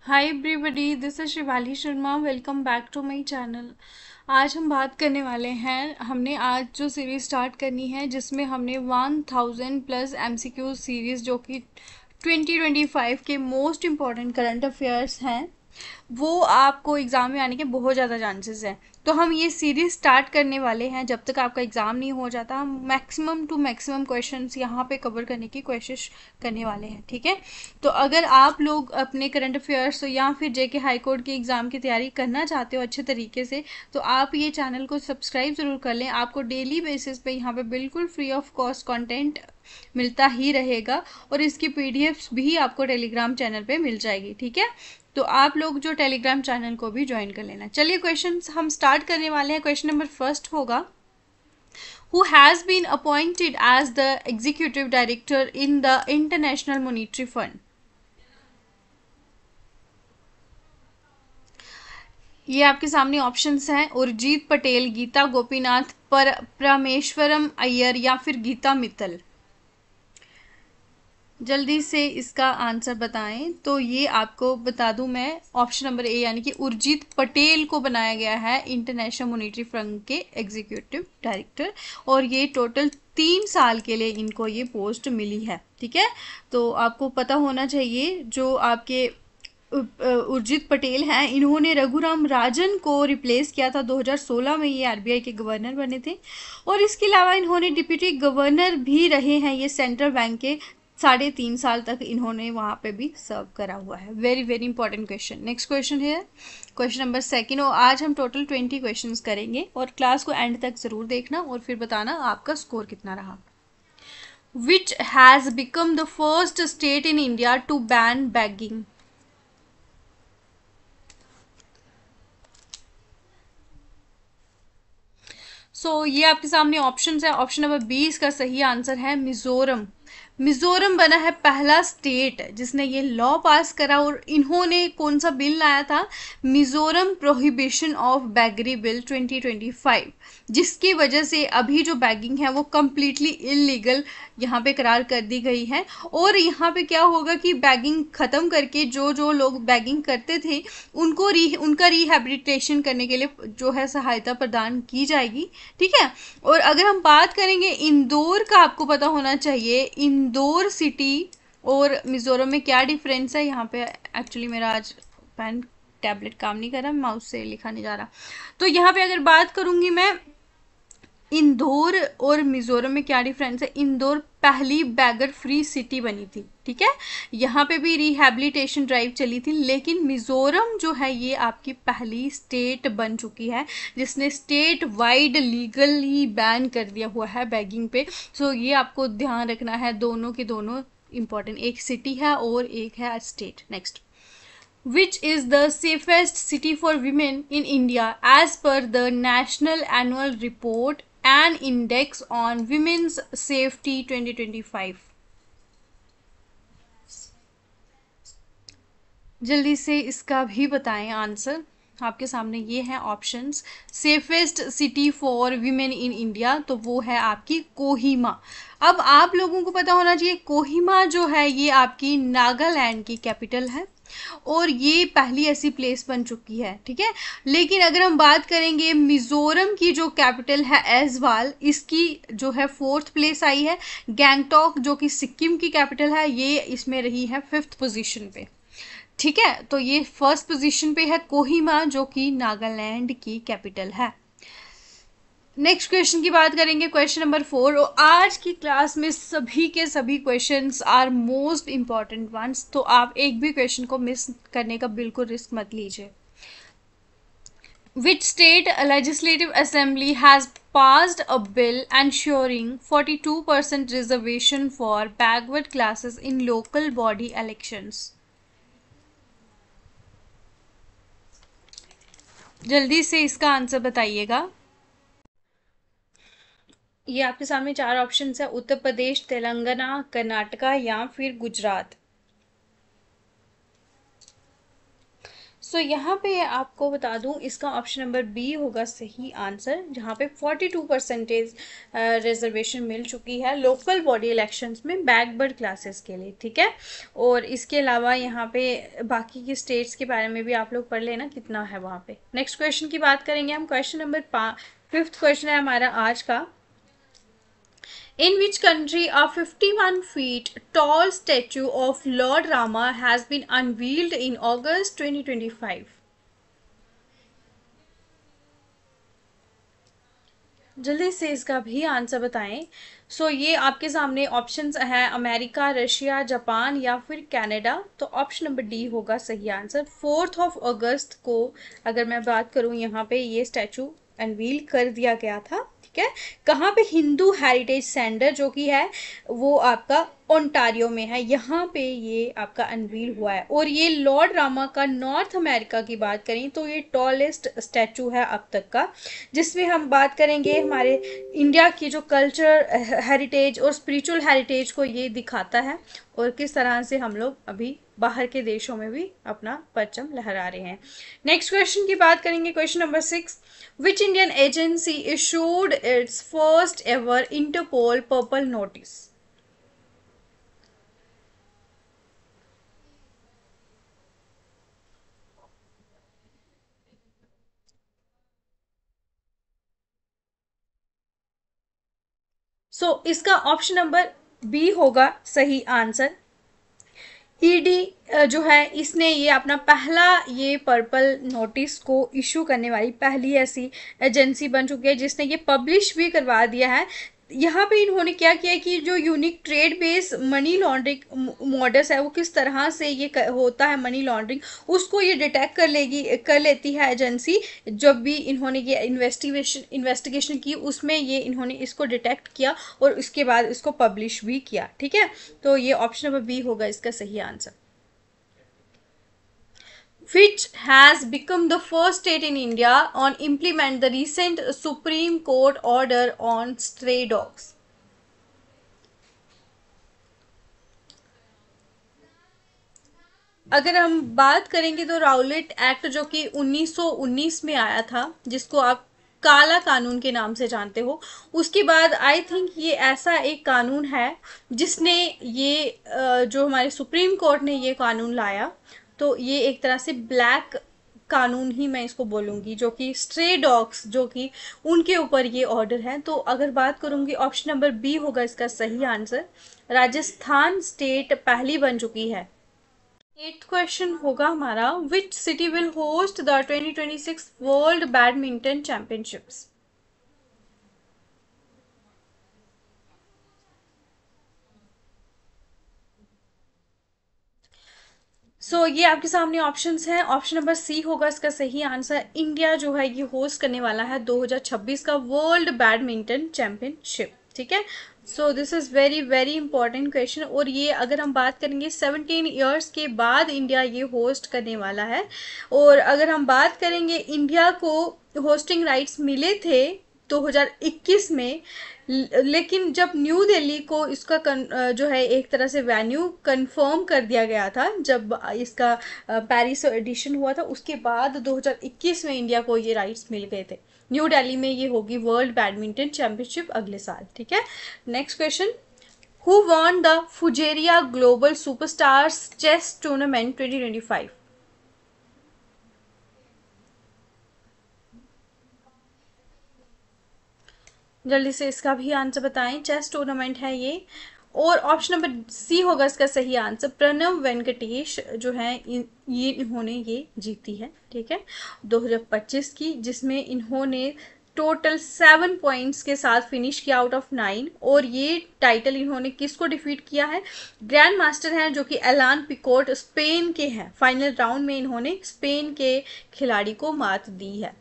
Hi everybody, this is Shivali Sharma. Welcome back to my channel. आज हम बात करने वाले हैं, हमने आज जो सीरीज़ स्टार्ट करनी है जिसमें हमने 1000 प्लस एमसीक्यू सीरीज़ जो कि 2025 के मोस्ट इम्पॉर्टेंट करंट अफेयर्स हैं वो आपको एग्ज़ाम में आने के बहुत ज़्यादा चांसेस हैं। तो हम ये सीरीज़ स्टार्ट करने वाले हैं जब तक आपका एग्ज़ाम नहीं हो जाता। हम मैक्सिमम टू मैक्सिमम क्वेश्चंस यहाँ पे कवर करने की कोशिश करने वाले हैं, ठीक है। तो अगर आप लोग अपने करंट अफेयर्स या फिर जेके हाई कोर्ट के एग्ज़ाम की तैयारी करना चाहते हो अच्छे तरीके से, तो आप ये चैनल को सब्सक्राइब ज़रूर कर लें। आपको डेली बेसिस पे यहाँ पे बिल्कुल फ्री ऑफ कॉस्ट कंटेंट मिलता ही रहेगा और इसकी पीडीएफ्स भी आपको टेलीग्राम चैनल पे मिल जाएगी, ठीक है। तो आप लोग जो टेलीग्राम चैनल को भी ज्वाइन कर लेना। चलिए क्वेश्चन हम स्टार्ट करने वाले हैं। क्वेश्चन नंबर फर्स्ट होगा, who has been appointed as the executive director in the International Monetary Fund? ये आपके सामने ऑप्शंस हैं, उर्जित पटेल, गीता गोपीनाथ, परमेश्वरम अय्यर या फिर गीता मित्तल। जल्दी से इसका आंसर बताएं। तो ये आपको बता दूं मैं, ऑप्शन नंबर ए यानी कि उर्जित पटेल को बनाया गया है इंटरनेशनल मॉनेटरी फंड के एग्जीक्यूटिव डायरेक्टर और ये टोटल 3 साल के लिए इनको ये पोस्ट मिली है, ठीक है। तो आपको पता होना चाहिए जो आपके उर्जित पटेल हैं, इन्होंने रघुराम राजन को रिप्लेस किया था 2016 में। ये आरबीआई के गवर्नर बने थे और इसके अलावा इन्होंने डिप्यूटी गवर्नर भी रहे हैं ये सेंट्रल बैंक के। 3.5 साल तक इन्होंने वहाँ पे भी सर्व करा हुआ है। Very very important question. Next question है क्वेश्चन नंबर सेकंड और आज हम टोटल 20 क्वेश्चन करेंगे और क्लास को एंड तक ज़रूर देखना और फिर बताना आपका स्कोर कितना रहा। Which has become the first state in India to ban begging? ये आपके सामने ऑप्शन है। ऑप्शन नंबर 20 का सही आंसर है मिजोरम। मिजोरम बना है पहला स्टेट जिसने ये लॉ पास करा और इन्होंने कौन सा बिल लाया था? मिजोरम प्रोहिबिशन ऑफ बैगरी बिल 2025, जिसकी वजह से अभी जो बैगिंग है वो कम्प्लीटली इलीगल यहाँ पे करार कर दी गई है। और यहाँ पे क्या होगा कि बैगिंग ख़त्म करके जो जो लोग बैगिंग करते थे उनका रिहेबिलिटेशन करने के लिए जो है सहायता प्रदान की जाएगी, ठीक है। और अगर हम बात करेंगे इंदौर का, आपको पता होना चाहिए इंदौर सिटी और मिजोरम में क्या डिफरेंस है। यहाँ पे एक्चुअली मेरा आज पेन टैबलेट काम नहीं कर रहा, माउस से लिखा नहीं जा रहा। तो यहाँ पे अगर बात करूंगी मैं इंदौर और मिजोरम में क्या डिफरेंस है। इंदौर पहली बैगर फ्री सिटी बनी थी, ठीक है। यहाँ पे भी रिहैबिलिटेशन ड्राइव चली थी, लेकिन मिजोरम जो है ये आपकी पहली स्टेट बन चुकी है जिसने स्टेट वाइड लीगली बैन कर दिया हुआ है बैगिंग पे। ये आपको ध्यान रखना है, दोनों के दोनों इंपॉर्टेंट, एक सिटी है और एक है state. Next, which is the safest city for women in India as per the National Annual Report and Index on Women's Safety 2025? जल्दी से इसका भी बताएं आंसर। आपके सामने ये हैं options. Safest city for women in India, तो वो है आपकी कोहिमा। अब आप लोगों को पता होना चाहिए कोहिमा जो है ये आपकी नागालैंड की कैपिटल है और ये पहली ऐसी प्लेस बन चुकी है, ठीक है। लेकिन अगर हम बात करेंगे मिजोरम की जो कैपिटल है ऐजवाल, इसकी जो है 4th प्लेस आई है। गैंगटॉक जो कि सिक्किम की कैपिटल है ये इसमें रही है 5th पोजीशन पे, ठीक है। तो ये 1st पोजीशन पे है कोहिमा जो कि नागालैंड की कैपिटल है। नेक्स्ट क्वेश्चन की बात करेंगे, क्वेश्चन नंबर 4। और आज की क्लास में सभी के सभी questions are most important ones, तो आप एक भी क्वेश्चन को मिस करने का बिल्कुल रिस्क मत लीजिए। Which state legislative assembly has passed a bill ensuring 42% reservation for backward classes in local body elections? जल्दी से इसका आंसर बताइएगा। ये आपके सामने 4 ऑप्शन है, उत्तर प्रदेश, तेलंगाना, कर्नाटका या फिर गुजरात। यहाँ पे आपको बता दूं, इसका ऑप्शन नंबर बी होगा सही आंसर, जहाँ पे 42% रिजर्वेशन मिल चुकी है लोकल बॉडी इलेक्शंस में बैकवर्ड क्लासेस के लिए, ठीक है। और इसके अलावा यहाँ पे बाकी की स्टेट्स के बारे में भी आप लोग पढ़ लेना कितना है वहाँ पे। नेक्स्ट क्वेश्चन की बात करेंगे हम। क्वेश्चन नंबर 5th क्वेश्चन है हमारा आज का। In which country a 51 feet tall statue of Lord Rama has been unveiled in August 2025? जल्दी से इसका भी आंसर बताएं। ये आपके सामने ऑप्शंस हैं अमेरिका, रशिया, जापान या फिर कनाडा। तो ऑप्शन नंबर डी होगा सही आंसर। 4 अगस्त को अगर मैं बात करूं, यहाँ पे ये स्टैचू अनवील कर दिया गया था, ठीक है। कहाँ पे? हिंदू हेरिटेज सेंटर जो कि है वो आपका ओंटारियो में है, यहाँ पे ये आपका अनवील हुआ है। और ये लॉर्ड रामा का नॉर्थ अमेरिका की बात करें तो ये टॉलेस्ट स्टैचू है अब तक का, जिसमें हम बात करेंगे हमारे इंडिया की जो कल्चर हेरिटेज और स्पिरिचुअल हेरिटेज को ये दिखाता है, और किस तरह से हम लोग अभी बाहर के देशों में भी अपना परचम लहरा रहे हैं। नेक्स्ट क्वेश्चन की बात करेंगे, question number 6। Which Indian agency issued its first ever Interpol purple notice? इसका ऑप्शन नंबर बी होगा सही आंसर। ईडी जो है इसने ये अपना पहला ये पर्पल नोटिस को इशू करने वाली पहली ऐसी एजेंसी बन चुकी है जिसने ये पब्लिश भी करवा दिया है। यहाँ पे इन्होंने क्या किया है कि जो unique trade base money laundering models है वो किस तरह से ये होता है मनी लॉन्ड्रिंग, उसको ये डिटेक्ट कर लेती है एजेंसी। जब भी इन्होंने ये इन्वेस्टिगेशन की उसमें ये इन्होंने इसको डिटेक्ट किया और उसके बाद इसको पब्लिश भी किया, ठीक है। तो ये ऑप्शन नंबर बी होगा इसका सही answer. Which has become the first state in India on implement the recent Supreme Court order on stray dogs? अगर हम बात करेंगे तो राउलेट एक्ट जो कि 1919 में आया था, जिसको आप काला कानून के नाम से जानते हो, उसके बाद आई थिंक ये ऐसा एक कानून है जिसने ये जो हमारे सुप्रीम कोर्ट ने ये कानून लाया, तो ये एक तरह से ब्लैक कानून ही मैं इसको बोलूँगी, जो कि स्ट्रे डॉग्स जो कि उनके ऊपर ये ऑर्डर है। तो अगर बात करूँगी ऑप्शन नंबर बी होगा इसका सही आंसर। राजस्थान स्टेट पहली बन चुकी है। 8th क्वेश्चन होगा हमारा, which city will host the 2026 world badminton championships? ये आपके सामने ऑप्शंस हैं। ऑप्शन नंबर सी होगा इसका सही आंसर। इंडिया जो है ये होस्ट करने वाला है 2026 का वर्ल्ड बैडमिंटन चैंपियनशिप, ठीक है। This is very very important question. और ये अगर हम बात करेंगे 17 ईयर्स के बाद इंडिया ये होस्ट करने वाला है। और अगर हम बात करेंगे, इंडिया को होस्टिंग राइट्स मिले थे 2021 में, लेकिन जब न्यू दिल्ली को इसका जो है एक तरह से वेन्यू कंफर्म कर दिया गया था, जब इसका पेरिस एडिशन हुआ था, उसके बाद 2021 में इंडिया को ये राइट्स मिल गए थे। न्यू दिल्ली में ये होगी वर्ल्ड बैडमिंटन चैंपियनशिप अगले साल, ठीक है। Next question, who won the Fujairah global superstars chess tournament 2025? जल्दी से इसका भी आंसर बताएं। चेस टूर्नामेंट है ये। और ऑप्शन नंबर सी होगा इसका सही आंसर। प्रणव वेंकटेश जो है इन्होंने ये जीती है, ठीक है, 2025 की, जिसमें इन्होंने टोटल 7 पॉइंट्स के साथ फिनिश किया आउट ऑफ 9। और ये टाइटल इन्होंने किसको डिफीट किया है? ग्रैंड मास्टर हैं जो कि एलान पिकोट स्पेन के हैं। फाइनल राउंड में इन्होंने स्पेन के खिलाड़ी को मात दी है।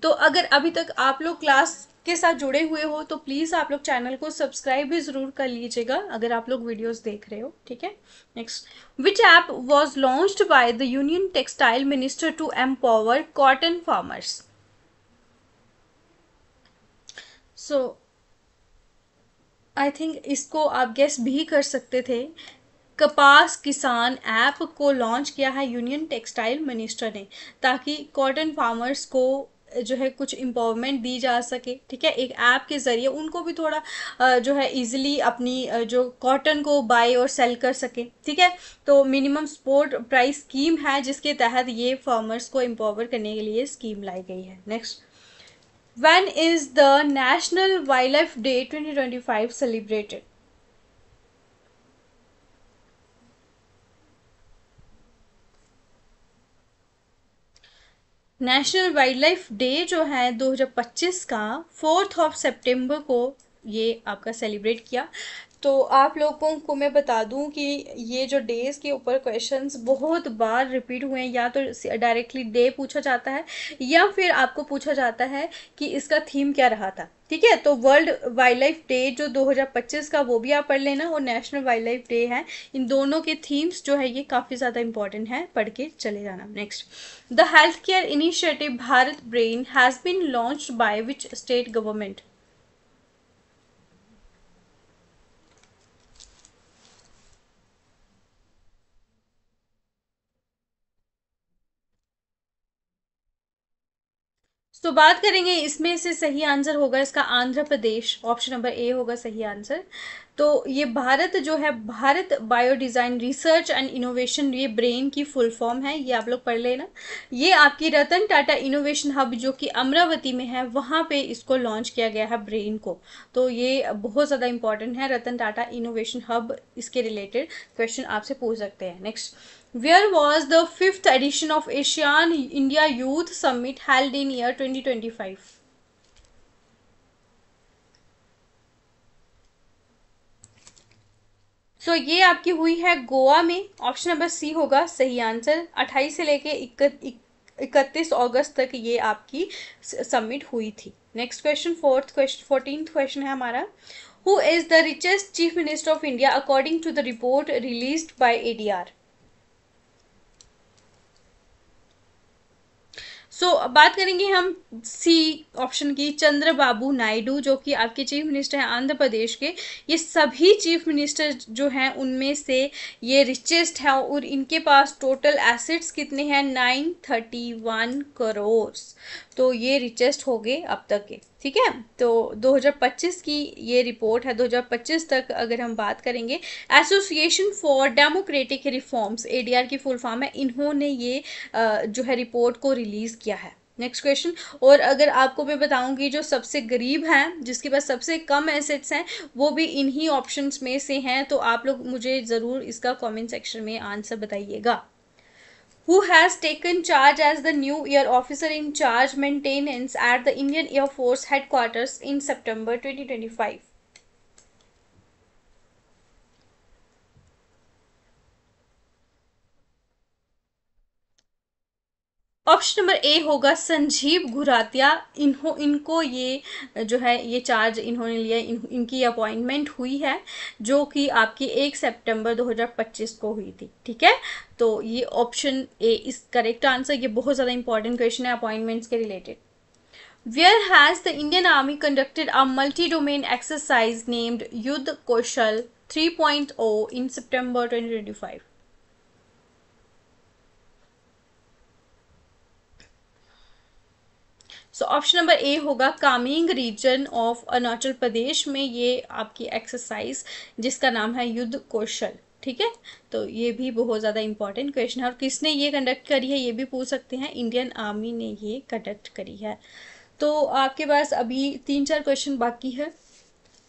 तो अगर अभी तक आप लोग क्लास के साथ जुड़े हुए हो तो प्लीज़ आप लोग चैनल को सब्सक्राइब भी ज़रूर कर लीजिएगा अगर आप लोग वीडियोस देख रहे हो, ठीक है। Next, which app was launched by the union textile minister to empower cotton farmers? I think इसको आप गेस भी कर सकते थे। कपास किसान ऐप को लॉन्च किया है यूनियन टेक्सटाइल मिनिस्टर ने, ताकि कॉटन फार्मर्स को जो है कुछ एम्पावरमेंट दी जा सके। ठीक है, एक ऐप के ज़रिए उनको भी थोड़ा जो है इजीली अपनी जो कॉटन को बाय और सेल कर सके। ठीक है, तो मिनिमम सपोर्ट प्राइस स्कीम है जिसके तहत ये फार्मर्स को एम्पावर करने के लिए स्कीम लाई गई है। Next, when is the national wild life day 2025 celebrated? National wild life day जो है 2025 का 4 सितंबर को ये आपका सेलिब्रेट किया। तो आप लोगों को मैं बता दूं कि ये जो डेज के ऊपर क्वेश्चंस बहुत बार रिपीट हुए हैं, या तो डायरेक्टली डे पूछा जाता है या फिर आपको पूछा जाता है कि इसका थीम क्या रहा था। ठीक है, तो वर्ल्ड वाइल्ड लाइफ डे जो 2025 का वो भी आप पढ़ लेना, और नेशनल वाइल्ड लाइफ डे है, इन दोनों के थीम्स जो है ये काफ़ी ज़्यादा इंपॉर्टेंट है, पढ़ के चले जाना। Next, the health care initiative Bharat BRAIN has been launched by which state government? तो बात करेंगे इसमें से सही आंसर होगा इसका Andhra Pradesh, option number A होगा सही आंसर। तो ये भारत जो है, Bharat bio design research and innovation, ये ब्रेन की फुल फॉर्म है, ये आप लोग पढ़ लेना। ये आपकी रतन टाटा इनोवेशन हब जो कि अमरावती में है, वहाँ पे इसको लॉन्च किया गया है ब्रेन को। तो ये बहुत ज़्यादा इंपॉर्टेंट है, रतन टाटा इनोवेशन हब, इसके रिलेटेड क्वेश्चन आपसे पूछ सकते हैं। Next, where was the fifth edition of ASEAN India Youth Summit held in year 2025? सो ये आपकी हुई है गोवा में, ऑप्शन नंबर सी होगा सही आंसर। 28 से लेके 31 अगस्त तक ये आपकी सबमिट हुई थी। नेक्स्ट क्वेश्चन, 14th क्वेश्चन है हमारा, who is the richest chief minister of India according to the report released by ADR? बात करेंगे हम सी ऑप्शन की, चंद्रबाबू नायडू, जो कि आपके चीफ मिनिस्टर हैं आंध्र प्रदेश के। ये सभी चीफ मिनिस्टर जो हैं उनमें से ये रिचेस्ट है, और इनके पास टोटल एसेट्स कितने हैं, 931 करोड़। तो ये रिचेस्ट हो गए अब तक के। ठीक है, तो 2025 की ये रिपोर्ट है। 2025 तक अगर हम बात करेंगे, association for democratic reforms, ADR की फुल फॉर्म है, इन्होंने ये जो है रिपोर्ट को रिलीज किया है। नेक्स्ट क्वेश्चन, और अगर आपको मैं बताऊंगी जो सबसे गरीब हैं, जिसके पास सबसे कम एसेट्स हैं, वो भी इन्हीं ऑप्शंस में से हैं। तो आप लोग मुझे ज़रूर इसका कमेंट सेक्शन में आंसर बताइएगा। Who has taken charge as the new Air Officer in Charge Maintenance at the Indian Air Force Headquarters in September 2025? Option number A होगा संजीव घुरातिया। इनको ये जो है ये चार्ज इन्होंने लिया, इनकी अपॉइंटमेंट हुई है, जो कि आपकी 1 सितंबर 2025 को हुई थी। ठीक है, तो ये ऑप्शन ए इस करेक्ट आंसर। ये बहुत ज़्यादा इंपॉर्टेंट क्वेश्चन है अपॉइंटमेंट्स के related. Where has the Indian Army conducted a multi-domain exercise named Yudh Kaushal 3.0 in September 2025? So option number A होगा कामेंग रीजन ऑफ अरुणाचल प्रदेश में ये आपकी एक्सरसाइज, जिसका नाम है युद्ध कौशल। ठीक है, तो ये भी बहुत ज़्यादा इंपॉर्टेंट क्वेश्चन है, और किसने ये कंडक्ट करी है ये भी पूछ सकते हैं, इंडियन आर्मी ने ये कंडक्ट करी है। तो आपके पास अभी 3-4 क्वेश्चन बाकी है।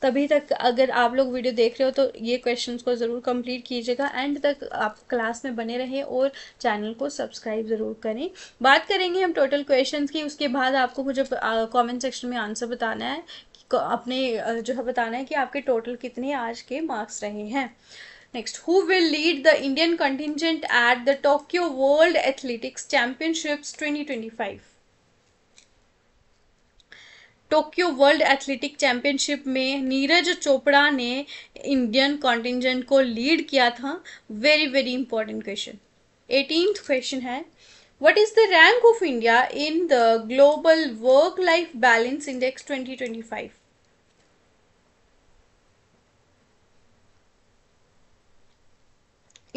तभी तक अगर आप लोग वीडियो देख रहे हो तो ये क्वेश्चंस को ज़रूर कंप्लीट कीजिएगा, एंड तक आप क्लास में बने रहें और चैनल को सब्सक्राइब ज़रूर करें। बात करेंगे हम टोटल क्वेश्चंस की, उसके बाद आपको मुझे कमेंट सेक्शन में आंसर बताना है कि अपने जो है बताना है कि आपके टोटल कितने आज के मार्क्स रहे हैं। Next, who will lead the Indian contingent at the Tokyo world athletics championships 2025? Tokyo world athletic championship में नीरज चोपड़ा ने इंडियन कॉन्टिजेंट को लीड किया था। Very very important question. 18th question है, what is the rank of India in the global work life balance index 2025?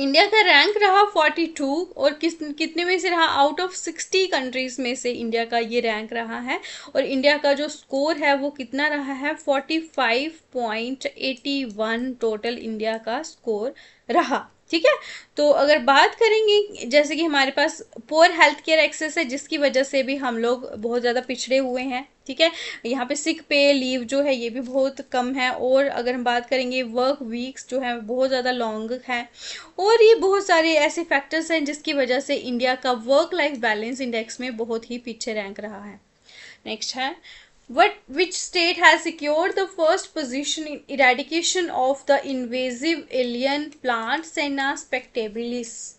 India का rank रहा 42, और कितने में से रहा, आउट ऑफ 60 कंट्रीज में से इंडिया का ये रैंक रहा है। और इंडिया का जो स्कोर है वो कितना रहा है, 45.81 टोटल इंडिया का स्कोर रहा। ठीक है। तो अगर बात करेंगे, जैसे कि हमारे पास पुअर हेल्थ केयर एक्सेस है, जिसकी वजह से भी हम लोग बहुत ज़्यादा पिछड़े हुए हैं। ठीक है। यहाँ पे सिक पे लीव जो है ये भी बहुत कम है, और अगर हम बात करेंगे वर्क वीक्स जो है बहुत ज़्यादा लॉन्ग है, और ये बहुत सारे ऐसे फैक्टर्स हैं जिसकी वजह से इंडिया का वर्क लाइफ बैलेंस इंडेक्स में बहुत ही पीछे रैंक रहा है। नेक्स्ट है, which state has secured the first position in eradication of the invasive alien plant Senna spectabilis?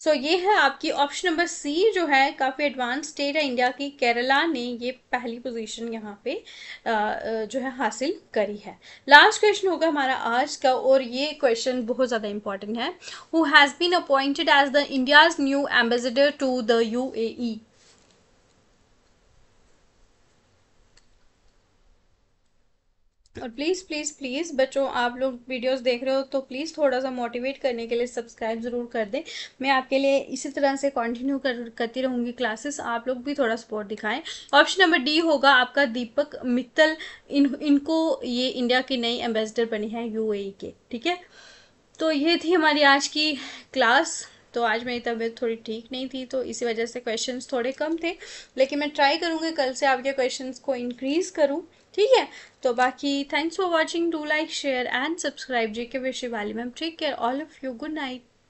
ये है आपकी ऑप्शन नंबर सी, जो है काफ़ी एडवांस स्टेट है इंडिया की, केरला ने ये पहली पोजीशन यहाँ पे जो है हासिल करी है। लास्ट क्वेश्चन होगा हमारा आज का, और ये क्वेश्चन बहुत ज़्यादा इंपॉर्टेंट है। Who has been appointed as the India's new ambassador to the UAE? और प्लीज़ प्लीज़ प्लीज़ बच्चों, आप लोग वीडियोस देख रहे हो तो प्लीज़ थोड़ा सा मोटिवेट करने के लिए सब्सक्राइब ज़रूर कर दें। मैं आपके लिए इसी तरह से कंटिन्यू करती रहूँगी क्लासेस, आप लोग भी थोड़ा सपोर्ट दिखाएं। ऑप्शन नंबर डी होगा आपका दीपक मित्तल। इनको ये इंडिया की नई एम्बेसडर बनी है यूएई के। ठीक है। तो ये थी हमारी आज की क्लास। तो आज मेरी तबीयत थोड़ी ठीक नहीं थी, तो इसी वजह से क्वेश्चंस थोड़े कम थे, लेकिन मैं ट्राई करूँगी कल से आपके क्वेश्चंस को इंक्रीज करूँ। ठीक है। तो बाकी thanks for watching, do like share and subscribe. G K wish वाली ma'am, take care all of you, good night.